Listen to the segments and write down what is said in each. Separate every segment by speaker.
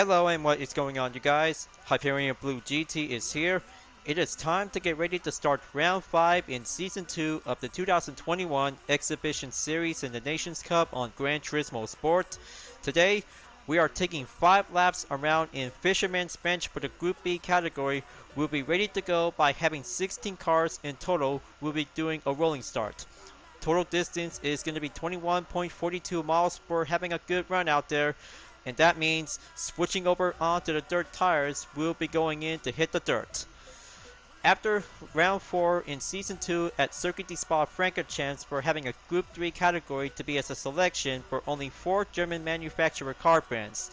Speaker 1: Hello and what is going on, you guys? Hyperion-Blue-GT is here. It is time to get ready to start round 5 in season 2 of the 2021 Exhibition Series in the Nations Cup on Gran Turismo Sport. Today, we are taking 5 laps around in Fisherman's Ranch for the Group B category. We'll be ready to go by having 16 cars in total. We'll be doing a rolling start. Total distance is going to be 21.42 miles for having a good run out there. And that means switching over onto the dirt tires, we'll be going in to hit the dirt. After round 4 in season 2 at Circuit de Spa-Francorchamps, for having a Group 3 category to be as a selection for only 4 German manufacturer car brands.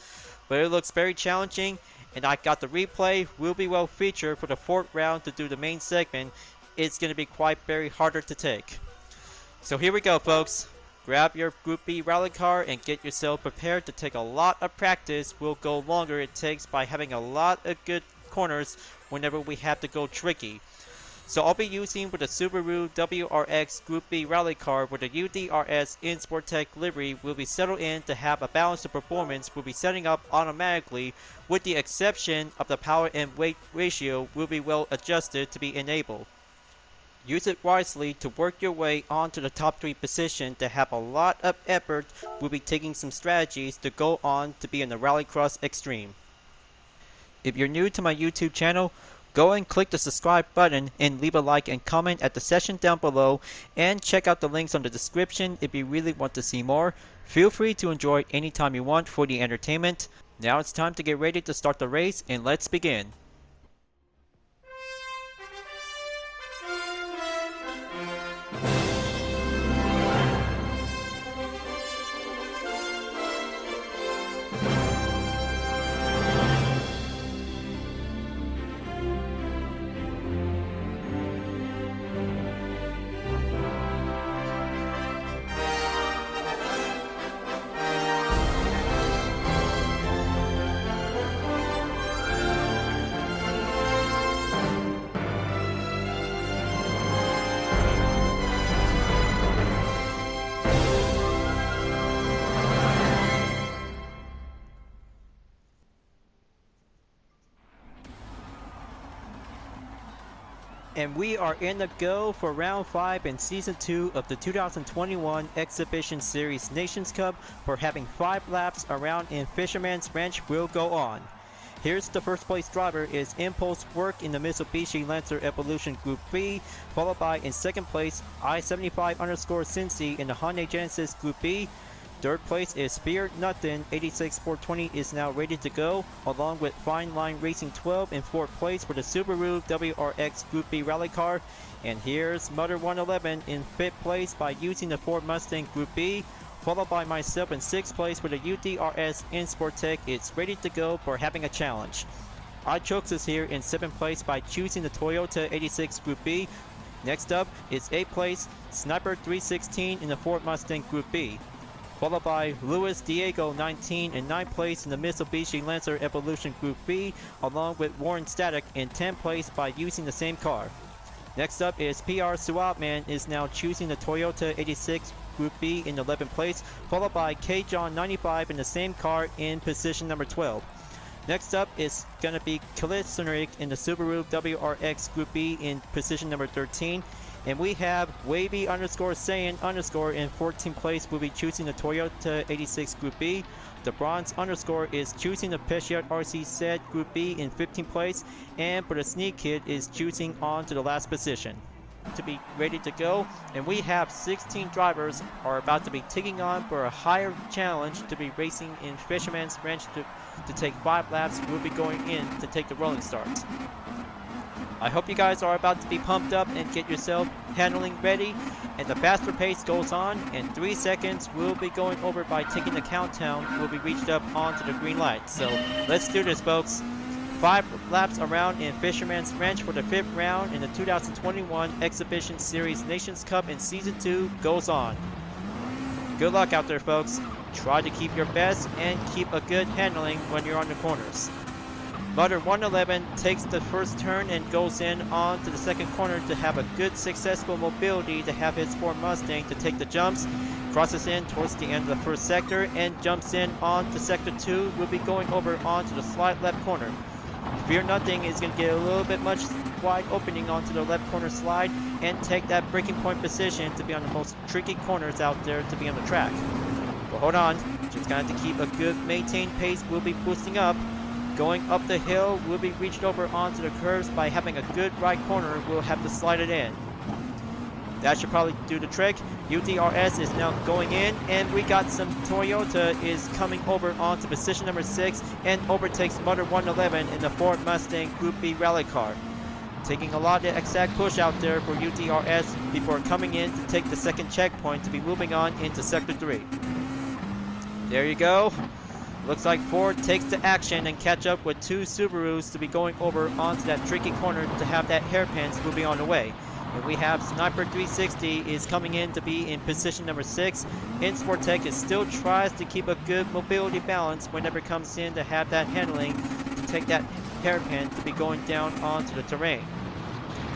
Speaker 1: But it looks very challenging, and I got the replay. Will be well featured for the 4th round to do the main segment. It's going to be quite very harder to take. So here we go, folks. Grab your Gr.B Rally Car and get yourself prepared to take a lot of practice. Will go longer it takes by having a lot of good corners whenever we have to go tricky. So I'll be using with the Subaru WRX Gr.B Rally Car with the UDRS InSportTech livery. Will be settled in to have a balanced performance. Will be setting up automatically, with the exception of the power and weight ratio will be well adjusted to be enabled. Use it wisely to work your way onto the top 3 position to have a lot of effort. We'll be taking some strategies to go on to be in the Rallycross Extreme. If you're new to my YouTube channel, go and click the subscribe button and leave a like and comment at the section down below, and check out the links on the description if you really want to see more. Feel free to enjoy it anytime you want for the entertainment. Now it's time to get ready to start the race, and let's begin. And we are in the go for round 5 in season 2 of the 2021 Exhibition Series Nations Cup. For having 5 laps around in Fisherman's Ranch will go on. Here's the first place driver is Impulse Work in the Mitsubishi Lancer Evolution Group B, followed by in second place I-75_Cincy in the Hyundai Genesis Group B. Third place is Spear Nothing 86420 is now ready to go, along with Fine Line Racing 12 in 4th place for the Subaru WRX Group B Rally Car. And here's Mother 111 in 5th place by using the Ford Mustang Group B, followed by myself in 6th place for the UDRS InSportTech. It's ready to go for having a challenge. iChokes is here in 7th place by choosing the Toyota 86 Group B. Next up is 8th place Sniper 316 in the Ford Mustang Group B, followed by Luis Diego 19 in 9th place in the Mitsubishi Lancer Evolution Group B, along with Warren Static in 10th place by using the same car. Next up is PR Suavman is now choosing the Toyota 86 Group B in 11th place, followed by K John 95 in the same car in position number 12. Next up is gonna be Kilitznerik in the Subaru WRX Group B in position number 13. And we have Wavy_Saiyan_ in 14th place will be choosing the Toyota 86 Group B. The Bronze_ is choosing the Peugeot RCZ Group B in 15th place. And for the Sneak Kid is choosing on to the last position. To be ready to go, and we have 16 drivers are about to be taking on for a higher challenge to be racing in Fisherman's Ranch to take 5 laps. We'll be going in to take the rolling start. I hope you guys are about to be pumped up and get yourself handling ready, and the faster pace goes on. In 3 seconds we'll be going over by taking the countdown. We'll be reached up onto the green light. So let's do this, folks. 5 laps around in Fisherman's Ranch for the 5th round in the 2021 Exhibition Series Nations Cup in season 2 goes on. Good luck out there, folks. Try to keep your best and keep a good handling when you're on the corners. Mother 111 takes the first turn and goes in on to the second corner to have a good successful mobility to have his Ford Mustang to take the jumps. crosses in towards the end of the first sector and jumps in onto sector 2. We'll be going over onto the slide left corner. Fear nothing is going to get a little bit much wide opening onto the left corner slide and take that braking point position to be on the most tricky corners out there to be on the track. But hold on, just going to have to keep a good maintained pace. We'll be boosting up. Going up the hill, we'll be reached over onto the curves by having a good right corner. We'll have to slide it in. That should probably do the trick. UDRS is now going in, and we got some Toyota is coming over onto position number 6 and overtakes Motor 111 in the Ford Mustang Gr.B Rally Car. Taking a lot of exact push out there for UDRS before coming in to take the second checkpoint to be moving on into sector 3. There you go. Looks like Ford takes the action and catch up with 2 Subarus to be going over onto that tricky corner to have that hairpins moving on the way. And we have Sniper 360 is coming in to be in position number 6. Insportec is still tries to keep a good mobility balance whenever it comes in to have that handling to take that hairpin to be going down onto the terrain.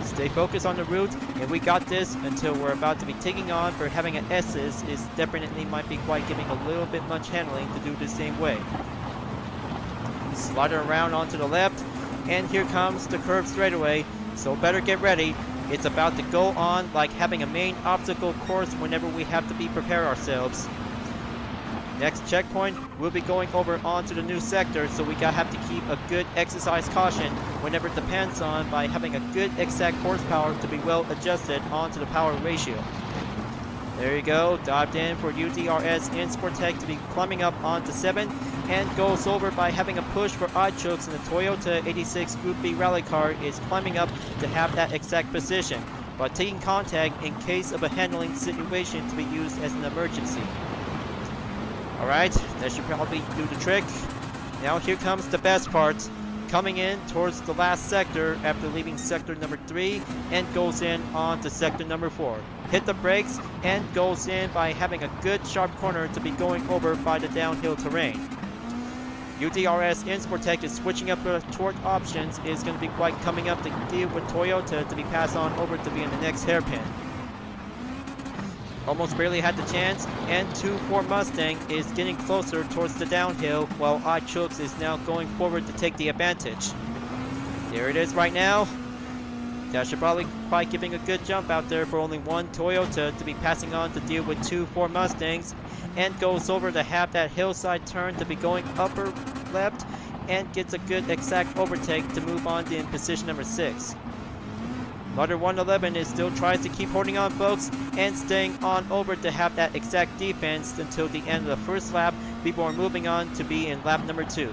Speaker 1: Stay focused on the route, and we got this until we're about to be taking on for having an S's is definitely might be quite giving a little bit much handling to do the same way. Slide around onto the left, and here comes the curve straightaway, so better get ready. It's about to go on like having a main obstacle course whenever we have to be prepare ourselves. Next checkpoint, we'll be going over onto the new sector, so we have to keep a good exercise caution whenever it depends on by having a good exact horsepower to be well adjusted onto the power ratio. There you go, dived in for UDRS Insportec to be climbing up onto 7 and goes over by having a push for iChokes, and the Toyota 86 Gr.B Rally Car is climbing up to have that exact position, but taking contact in case of a handling situation to be used as an emergency. Alright, that should probably do the trick. Now here comes the best part. Coming in towards the last sector after leaving sector number 3 and goes in onto sector number 4. Hit the brakes and goes in by having a good sharp corner to be going over by the downhill terrain. UDRS Insportec is switching up the torque options, is going to be quite coming up to deal with Toyota to be passed on over to be in the next hairpin. Almost barely had the chance, and 2 Ford Mustang is getting closer towards the downhill while iChokes is now going forward to take the advantage. There it is right now. That should probably by giving a good jump out there for only 1 Toyota to be passing on to deal with 2 Ford Mustangs, and goes over to have that hillside turn to be going upper left and gets a good exact overtake to move on to in position number 6. Motor 111 is still tries to keep holding on, folks, and staying on over to have that exact defense until the end of the first lap before moving on to be in lap number 2.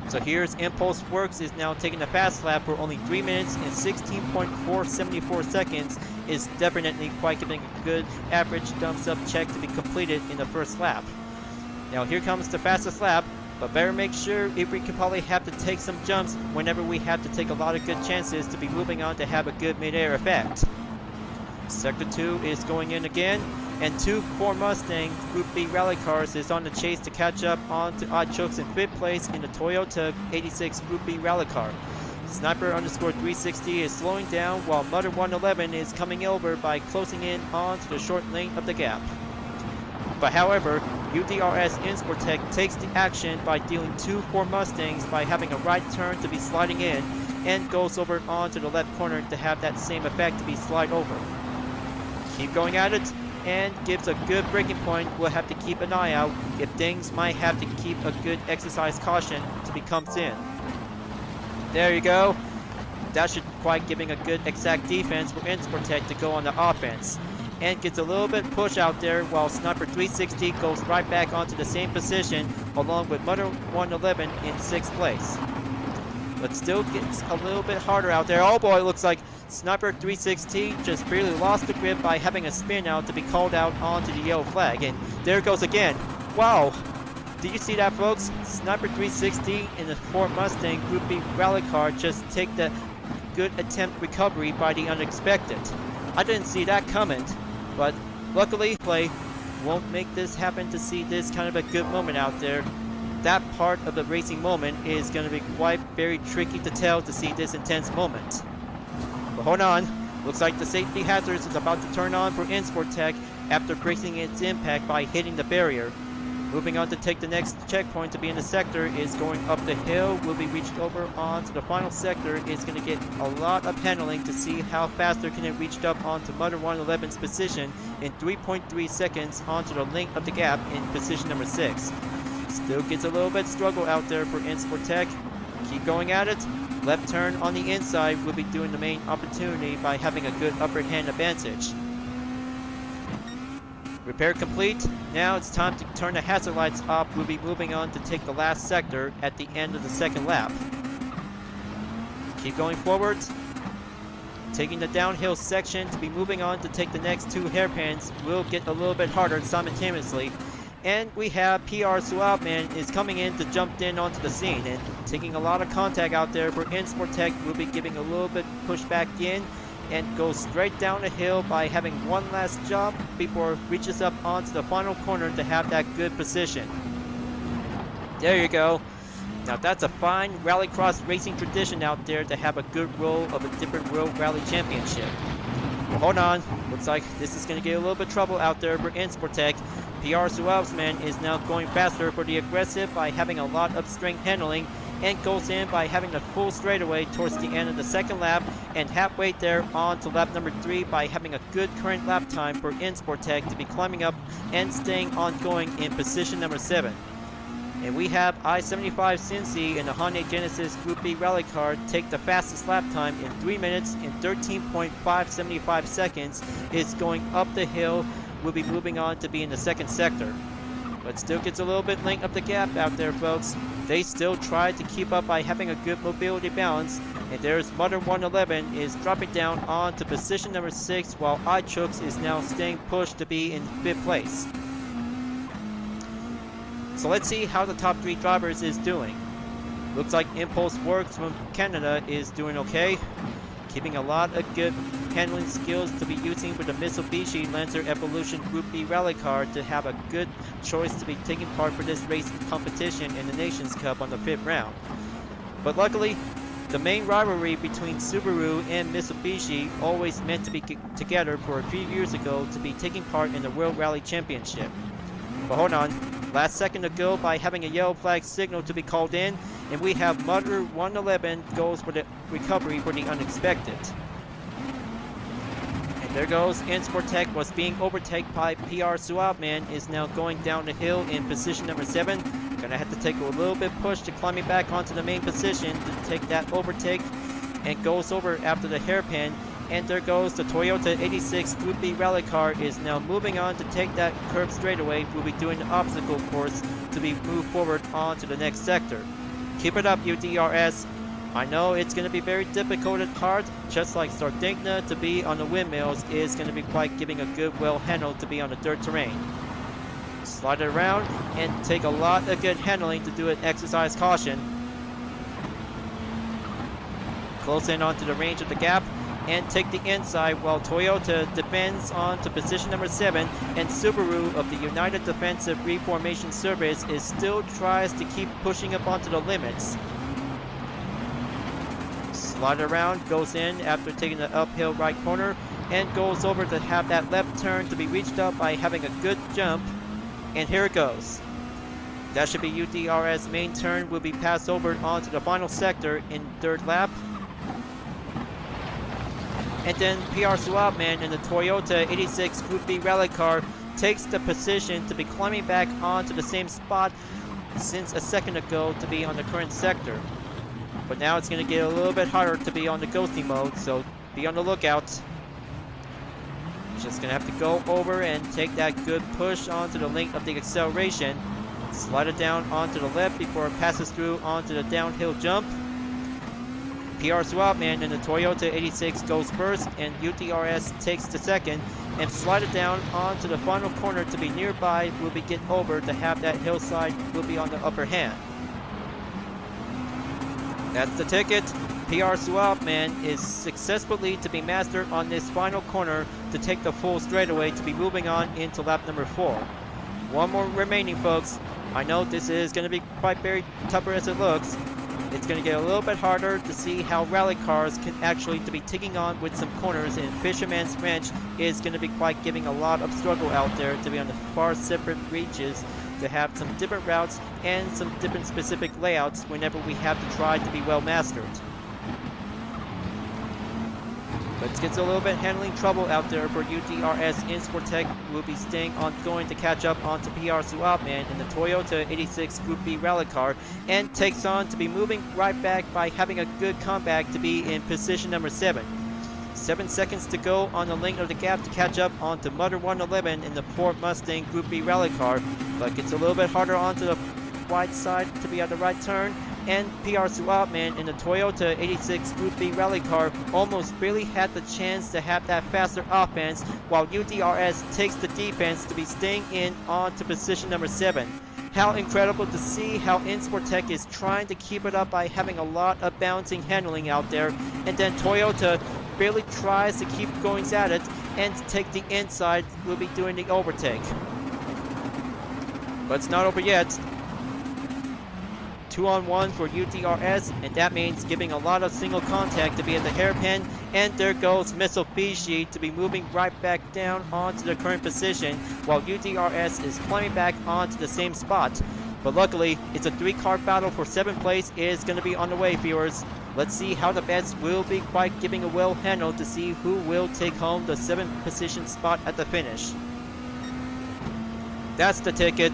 Speaker 1: So here's Impulse Works is now taking a fast lap for only 3 minutes and 16.474 seconds, is definitely quite giving a good average thumbs up check to be completed in the first lap. Now here comes the fastest lap, but better make sure if we could probably have to take some jumps whenever we have to take a lot of good chances to be moving on to have a good mid-air effect. Sector 2 is going in again, and 2 Ford Mustang Gr.B Rally Cars is on the chase to catch up on to iChokes in 5th place in the Toyota 86 Gr.B Rally Car. Sniper underscore 360 is slowing down while Motor 111 is coming over by closing in onto the short lane of the gap. But however, UDRS Insportec takes the action by dealing 2 Ford Mustangs by having a right turn to be sliding in and goes over onto the left corner to have that same effect to be slide over. Keep going at it and gives a good braking point. We'll have to keep an eye out if things might have to keep a good exercise caution to be comes in. There you go. That should quite giving a good exact defense for Insportec to go on the offense. And gets a little bit push out there while Sniper 360 goes right back onto the same position along with Motor 111 in 6th place. But still gets a little bit harder out there. Oh boy, it looks like Sniper 360 just barely lost the grip by having a spin out to be called out onto the yellow flag. And there it goes again. Wow. Did you see that, folks? Sniper 360 in the Ford Mustang Gr.B Rally Car just take the good attempt recovery by the unexpected. I didn't see that coming. But luckily, play won't make this happen to see this kind of a good moment out there. That part of the racing moment is going to be quite very tricky to tell to see this intense moment. But hold on, looks like the safety hazards is about to turn on for Insportec after bracing its impact by hitting the barrier. Moving on to take the next checkpoint to be in the sector is going up the hill, will be reached over onto the final sector. It's going to get a lot of handling to see how faster can it reach up onto Mother 111's position in 3.3 seconds onto the length of the gap in position number 6. Still gets a little bit struggle out there for Insportec. Keep going at it. Left turn on the inside will be doing the main opportunity by having a good upper hand advantage. Repair complete. Now it's time to turn the hazard lights up. We'll be moving on to take the last sector at the end of the second lap. Keep going forward. Taking the downhill section to be moving on to take the next 2 hairpins will get a little bit harder simultaneously. And we have PR Suave is coming in to jump in onto the scene and taking a lot of contact out there for Insportec. Will be giving a little bit push back in and goes straight down the hill by having one last jump before it reaches up onto the final corner to have that good position. There you go. Now that's a fine rallycross racing tradition out there to have a good roll of a different World Rally Championship. Well, hold on. Looks like this is going to get a little bit of trouble out there for Insportec. PR Suave's man is now going faster for the aggressive by having a lot of strength handling and goes in by having a full straightaway towards the end of the second lap and halfway there on to lap number 3 by having a good current lap time for Insportec to be climbing up and staying ongoing in position number 7. And we have I-75 Cincy in the Hyundai Genesis Gr.B Rally Car take the fastest lap time in 3 minutes and 13.575 seconds. Is going up the hill. Will be moving on to be in the second sector. But still gets a little bit length up the gap out there, folks. They still try to keep up by having a good mobility balance. And there's Mother 111 is dropping down on to position number 6 while iChooks is now staying pushed to be in 5th place. So let's see how the top 3 drivers is doing. Looks like Impulse Works from Canada is doing okay. Keeping a lot of good handling skills to be using with the Mitsubishi Lancer Evolution Gr.B Rally Car to have a good choice to be taking part for this race competition in the Nations Cup on the 5th round. But luckily, the main rivalry between Subaru and Mitsubishi always meant to be together for a few years ago to be taking part in the World Rally Championship. But hold on, last second to go by having a yellow flag signal to be called in, and we have Mother 111 goes for the recovery for the unexpected. And there goes Insportec was being overtaken by PR Suave is now going down the hill in position number 7. Gonna have to take a little bit push to climbing back onto the main position to take that overtake, and goes over after the hairpin. And there goes the Toyota 86 Gr.B Rally Car is now moving on to take that curve straightaway. We'll be doing the obstacle course to be moved forward on to the next sector. Keep it up, UDRS. I know it's going to be very difficult and hard, just like Sardinia to be on the windmills is going to be quite giving a good well handle to be on the dirt terrain. Slide it around and take a lot of good handling to do it. Exercise caution. Close in onto the range of the gap and take the inside while Toyota defends on to position number 7, and Subaru of the United Defensive Reformation Service is still tries to keep pushing up onto the limits. Slide around, goes in after taking the uphill right corner and goes over to have that left turn to be reached up by having a good jump, and here it goes. That should be UDRS main turn, will be passed over onto the final sector in 3rd lap. And then PR Suave in the Toyota 86 Gr.B Rally Car takes the position to be climbing back onto the same spot since a second ago to be on the current sector. But now it's going to get a little bit harder to be on the ghosting mode, so be on the lookout. Just going to have to go over and take that good push onto the length of the acceleration. Slide it down onto the left before it passes through onto the downhill jump. PR Suave in the Toyota 86 goes first, and UDRS takes the second, and slide it down onto the final corner to be nearby. Will be get over to have that hillside will be on the upper hand. That's the ticket. PR Suave is successfully to be mastered on this final corner to take the full straightaway to be moving on into lap number 4. One more remaining, folks. I know this is going to be quite very tougher as it looks. it's going to get a little bit harder to see how rally cars can actually to be taking on with some corners, and Fisherman's Ranch is going to be quite giving a lot of struggle out there to be on the far separate reaches, to have some different routes and some different specific layouts whenever we have to try to be well mastered. But it gets a little bit handling trouble out there for UDRS. Insportec will be staying on going to catch up onto PR Suapman in the Toyota 86 Gr.B Rally Car, and takes on to be moving right back by having a good comeback to be in position number 7. 7 seconds to go on the length of the gap to catch up onto Mudder 111 in the Ford Mustang Gr.B Rally Car, but gets a little bit harder onto the wide side to be at the right turn. And PR Suapman in the Toyota 86 Gr.B Rally Car almost really had the chance to have that faster offense, while UDRS takes the defense to be staying in on to position number 7. How incredible to see how Insportec is trying to keep it up by having a lot of bouncing handling out there, and then Toyota really tries to keep going at it and take the inside, will be doing the overtake. But it's not over yet. 2-on-1 for UDRS, and that means giving a lot of single contact to be at the hairpin, and there goes Mitsubishi to be moving right back down onto the current position, while UDRS is climbing back onto the same spot. But luckily, it's a 3-car battle for 7th place is going to be on the way, viewers. Let's see how the bets will be quite giving a well handle to see who will take home the 7th position spot at the finish. That's the ticket.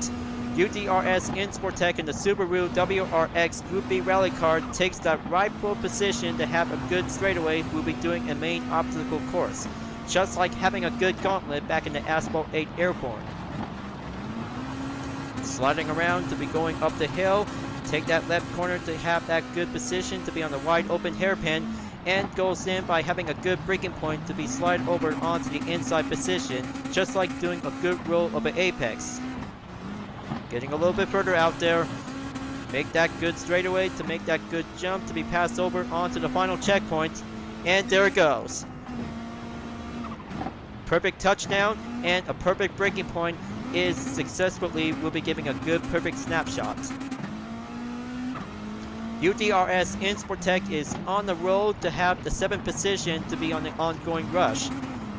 Speaker 1: UDRS Insportec in the Subaru WRX Gr.B Rally Car takes that rightful position to have a good straightaway. Will be doing a main obstacle course, just like having a good gauntlet back in the Asphalt 8 Airborne. Sliding around to be going up the hill, take that left corner to have that good position to be on the wide open hairpin, and goes in by having a good braking point to be slide over onto the inside position, just like doing a good roll of an apex. Getting a little bit further out there, make that good straightaway to make that good jump to be passed over onto the final checkpoint, and there it goes. Perfect touchdown and a perfect braking point is successfully will be giving a good perfect snapshot. UDRS Insportec is on the road to have the 7th position to be on the ongoing rush.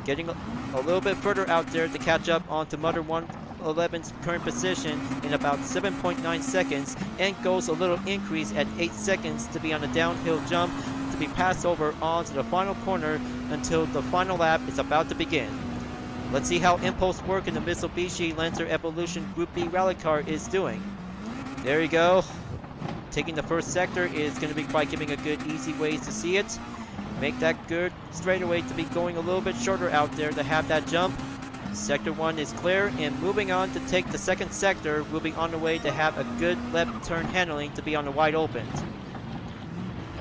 Speaker 1: Getting a little bit further out there to catch up onto Mudder 111's current position in about 7.9 seconds, and goes a little increase at 8 seconds to be on a downhill jump to be passed over onto the final corner until the final lap is about to begin. Let's see how impulse work in the Mitsubishi Lancer Evolution Gr.B Rally Car is doing. There you go. Taking the first sector is going to be quite giving a good easy ways to see it. Make that good straightaway to be going a little bit shorter out there to have that jump. Sector 1 is clear, and moving on to take the second sector, we'll be on the way to have a good left turn handling to be on the wide open.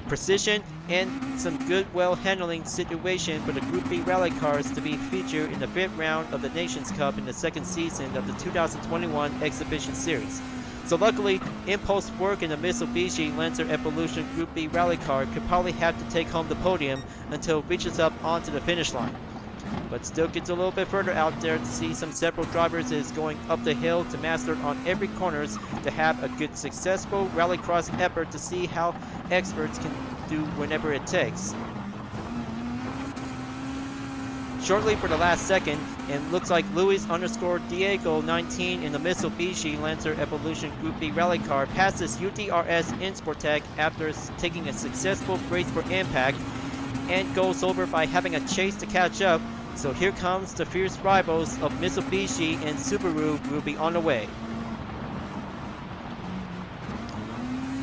Speaker 1: Precision and some good well handling situation for the Gr.B Rally Cars to be featured in the 5th round of the Nations Cup in the 2nd season of the 2021 Exhibition Series. So luckily, impulse work in the Mitsubishi Lancer Evolution Gr.B Rally Car could probably have to take home the podium until it reaches up onto the finish line. But still gets a little bit further out there to see some several drivers is going up the hill to master on every corners to have a good successful rallycross effort to see how experts can do whenever it takes. Shortly for the last second, and looks like Luis_Diego 19 in the Mitsubishi Lancer Evolution Gr.B Rally Car passes UDRS Insportec after taking a successful brace for impact, and goes over by having a chase to catch up. So here comes the fierce rivals of Mitsubishi and Subaru will be on the way.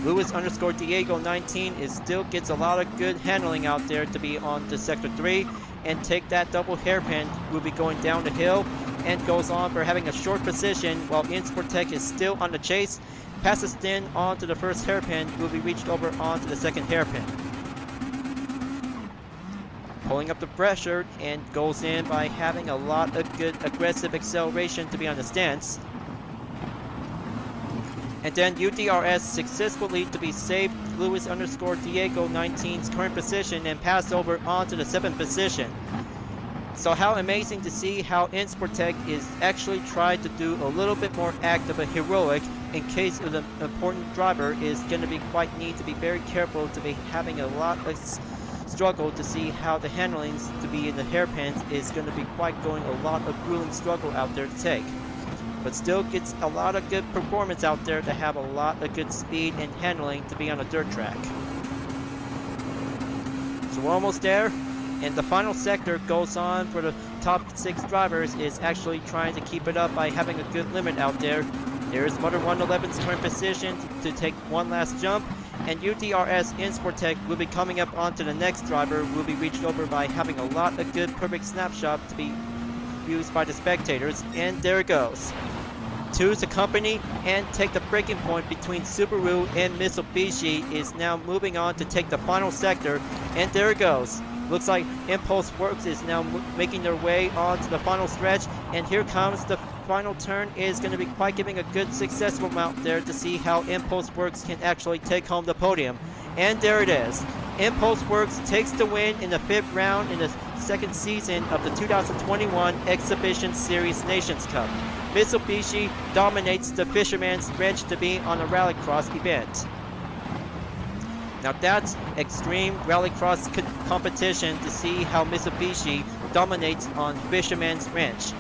Speaker 1: Luis_Diego 19 is still gets a lot of good handling out there to be on to sector 3 and take that double hairpin. Will be going down the hill and goes on for having a short position while Insportec is still on the chase. Passes in onto the first hairpin, will be reached over onto the second hairpin. Pulling up the pressure and goes in by having a lot of good aggressive acceleration to be on the stance. And then UDRS successfully to be saved Luis_Diego 19's current position and pass over onto the 7th position. So how amazing to see how Insportec is actually trying to do a little bit more act of a heroic in case of the important driver is going to be quite need to be very careful to be having a lot of struggle to see how the handlings to be in the hairpins is going to be quite going a lot of grueling struggle out there to take. But still gets a lot of good performance out there to have a lot of good speed and handling to be on a dirt track. So we're almost there. And the final sector goes on for the top 6 drivers is actually trying to keep it up by having a good limit out there. There's Motor 111's current position to take one last jump, and UDRS Insportec will be coming up onto the next driver, will be reached over by having a lot of good perfect snapshot to be used by the spectators, and there it goes. Choose a company and take the breaking point between Subaru and Mitsubishi is now moving on to take the final sector, and there it goes. Looks like Impulse Works is now making their way onto the final stretch, and here comes the final turn. Is going to be quite giving a good successful mount there to see how Impulse Works can actually take home the podium. And there it is. Impulse Works takes the win in the 5th round in the 2nd season of the 2021 Exhibition Series Nations Cup. Mitsubishi dominates the Fisherman's Ranch to be on a Rallycross event. Now that's extreme Rallycross competition to see how Mitsubishi dominates on Fisherman's Ranch.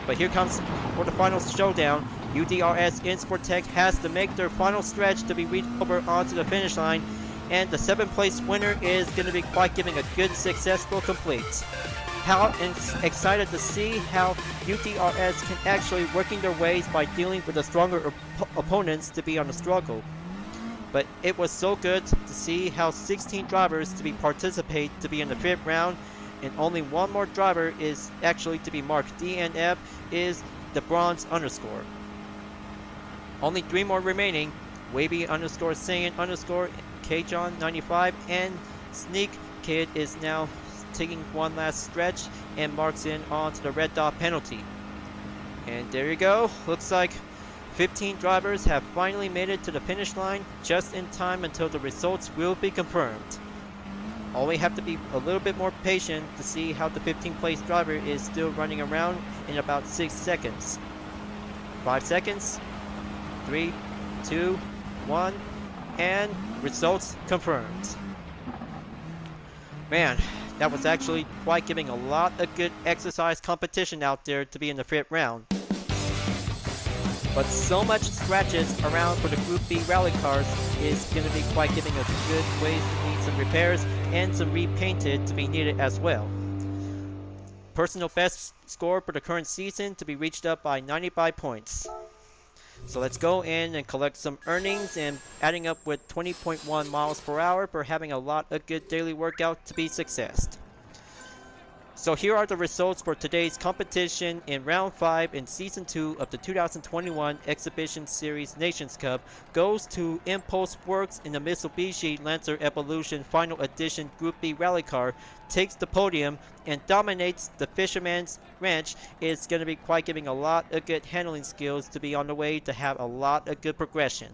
Speaker 1: But here comes for the final showdown. UDRS Insportec has to make their final stretch to be reached over onto the finish line, and the 7th place winner is going to be quite giving a good successful complete. How excited to see how UDRS can actually working their ways by dealing with the stronger opponents to be on the struggle. But it was so good to see how 16 drivers to be participate to be in the 5th round, and only one more driver is actually to be marked DNF is the bronze underscore. Only 3 more remaining, Wavy underscore Saiyan underscore Kjon 95 and Sneak Kid is now taking one last stretch and marks in onto the red dot penalty. And there you go, looks like 15 drivers have finally made it to the finish line just in time until the results will be confirmed. All we have to be a little bit more patient to see how the 15th place driver is still running around in about 6 seconds. 5 seconds, 3, 2, 1, and results confirmed. Man, that was actually quite giving a lot of good exercise competition out there to be in the 5th round. But so much scratches around for the Gr.B Rally Cars is going to be quite giving us good ways to need some repairs and some repainted to be needed as well. Personal best score for the current season to be reached up by 95 points. So let's go in and collect some earnings, and adding up with 20.1 miles per hour for having a lot of good daily workout to be successed. So here are the results for today's competition in round 5 in season 2 of the 2021 Exhibition Series Nations Cup goes to Impulse Works in the Mitsubishi Lancer Evolution Final Edition Gr.B Rally Car, takes the podium and dominates the Fisherman's Ranch. Is going to be quite giving a lot of good handling skills to be on the way to have a lot of good progression.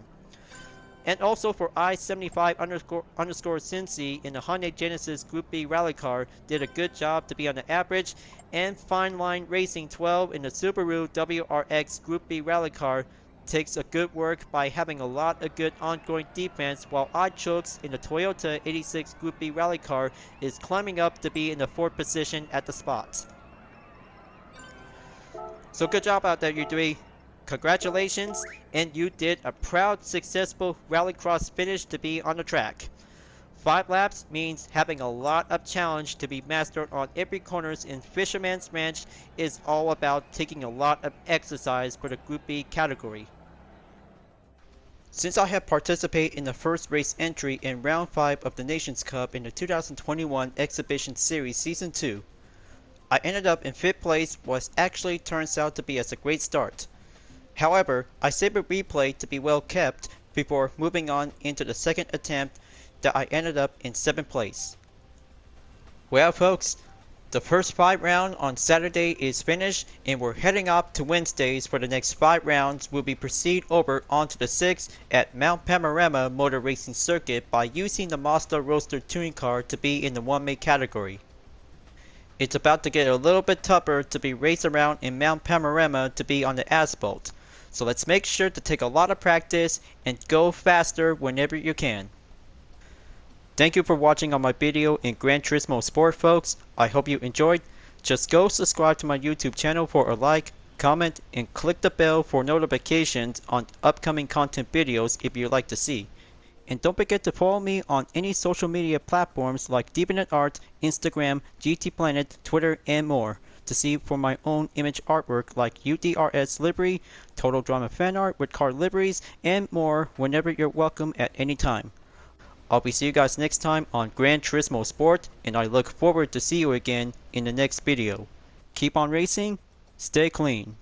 Speaker 1: And also for I-75 underscore Cincy in the Hyundai Genesis Gr.B Rally Car, did a good job to be on the average. And Fine Line Racing 12 in the Subaru WRX Gr.B Rally Car takes a good work by having a lot of good ongoing defense, while iChooks in the Toyota 86 Gr.B Rally Car is climbing up to be in the 4th position at the spot. So good job out there, you three. Congratulations, and you did a proud, successful Rallycross finish to be on the track. 5 laps means having a lot of challenge to be mastered on every corners in Fisherman's Ranch is all about taking a lot of exercise for the Gr.B category. Since I have participated in the first race entry in round 5 of the Nations Cup in the 2021 Exhibition Series Season 2, I ended up in 5th place, what actually turns out to be as a great start. However, I saved a replay to be well kept before moving on into the 2nd attempt that I ended up in 7th place. Well folks, the first 5 round on Saturday is finished, and we're heading up to Wednesdays for the next 5 rounds. We'll be proceed over onto the 6th at Mount Panorama Motor Racing Circuit by using the Mazda Roadster touring car to be in the 1-make category. It's about to get a little bit tougher to be raced around in Mount Panorama to be on the asphalt. So let's make sure to take a lot of practice and go faster whenever you can. Thank you for watching on my video in Gran Turismo Sport, folks. I hope you enjoyed. Just go subscribe to my YouTube channel for a like, comment, and click the bell for notifications on upcoming content videos if you'd like to see. And don't forget to follow me on any social media platforms like DeviantArt, Instagram, GT Planet, Twitter, and more to see for my own image artwork like UDRS livery, Total Drama fan art with car liveries, and more whenever you're welcome at any time. I'll be seeing you guys next time on Gran Turismo Sport, and I look forward to see you again in the next video. Keep on racing, stay clean.